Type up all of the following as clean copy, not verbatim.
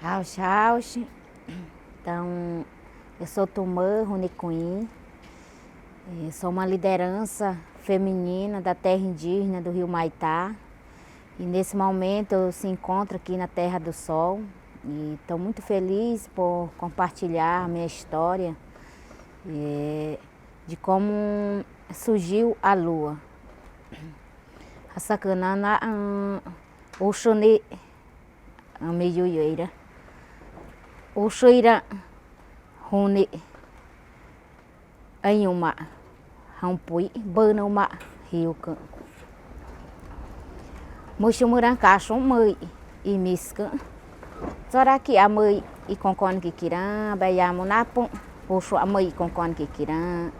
Rauch. Então, eu sou Tumã Runicuim, sou uma liderança feminina da terra indígena do Rio Maitá. E nesse momento eu se encontro aqui na Terra do Sol e estou muito feliz por compartilhar a minha história de como surgiu a lua. A sacanana o chune a meioeira. O chuira rune em uma rampui bana uma rio can. Muxumuran cachum mãe e misca. Sora que a mãe e concone que quiran, baiamo napum, puxo a mãe e concone que quiran.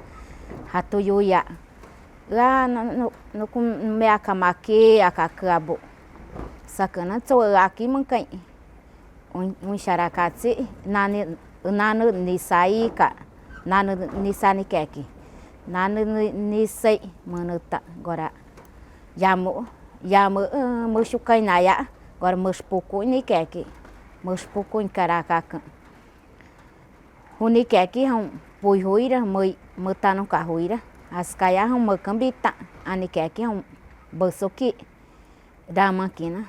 Ratuiuia. Lá no mea camaqui, a cacabo. Sacana, sou aqui mancãe. Xaracatsi, nano nisaika, nano nisanikeki, nano nisei, manuta, agora yamu mushukainaya, agora muspuku nikeki, muspuku caracaca. Unikeki hão puihuira, mutano cahuira, as caia hão macambita, anikeki hão bosoki, da máquina.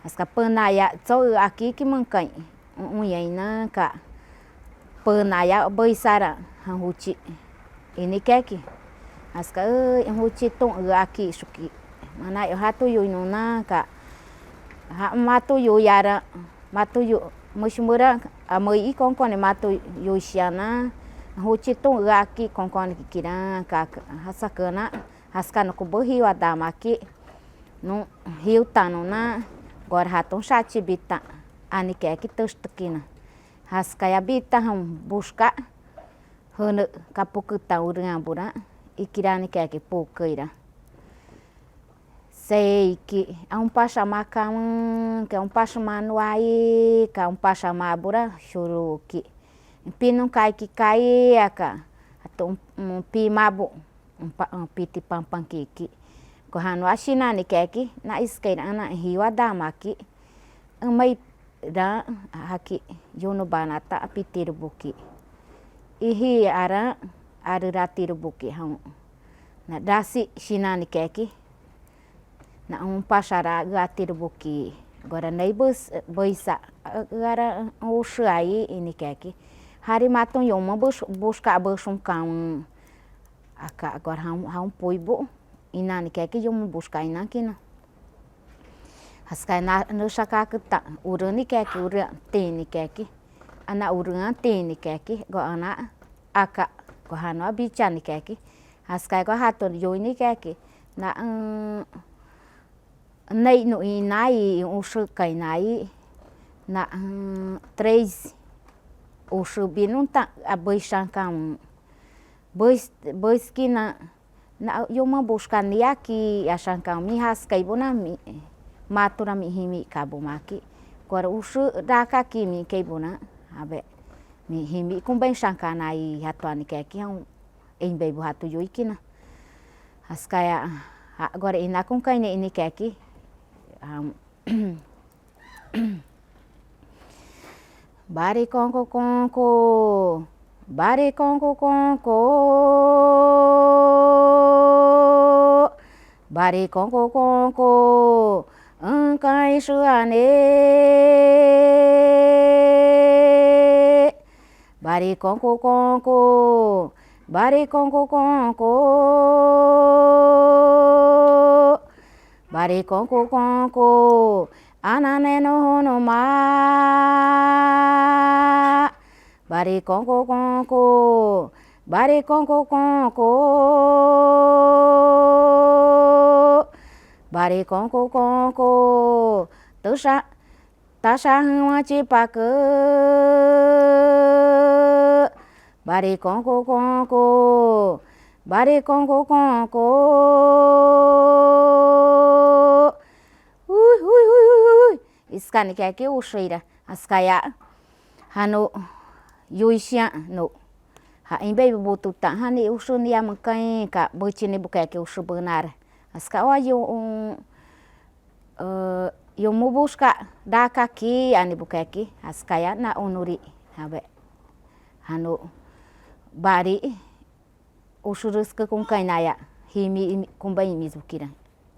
As capanaya, só aqui que mancãe, yananca, panaya, boisara, hanhuti, e nikeki. As ca, hanhuti tom aqui, chuki, mana eu rato yu nunanca, mato yu yara, mato yu, mushmura, a mãe e concone, mato yu xiana, hanhuti tom aqui, concone que kiranca, sacana, rascando com o rio a dama aqui, no rio tano na. Agora raton chatibita, anikeki tostakina. Rascaiabita hão buscar, hana capucuta urambura, e kiranikeki pouqueira. Sei que é pachamaca, que é pachamanuai, que é pachamabura, churuki. Pinum cai que caiaca, pimabu, pitipampanquique. Kohano a chinani keki na isqueira ana rio adama aqui amei da aqui juno banata apitiro buki e ri ara aruratiro buki hão na dasi chinani keki na pachara gatiro buki agora nei boisa agora o xai ini keki hari matum yoma busca cão agora hão poibo inani keki eu buscar inakina. As cai no chacacata, urani keki, ura teni keki. Ana uran teni keki, go ana aka, go hano abichani keki. As cai go hato yoini keki. Na nei no inai, chukai nai. Na 3, o chubinum tá a boixancão. Bois que na eu uma busca ni aqui acham que me rascai bonami matura mi himi cabo maqui agora o chu da aqui me que bona abe mi himi com bem chancana aí ratuani que aqui é em bebo rato yoikina as caia agora ina com caine ini que aqui bari conco bari conco bari conco cai chuane bari conco bari conco bari conco anane no ma bari conco bari conco bari conco tasha huma chipaca bari conco bari conco iscani que aqui o cheira as caia hano yuixia no ha em bebe botuta hani o chunia mancain ka botini buqueque o chubanar as caia eu mu buscar daka aqui ani bukeki askaya na unuri habe hanu bari ushuruska com kainaya himi kumbai mizukira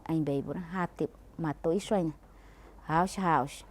ainbei bura hati mato isso aí haush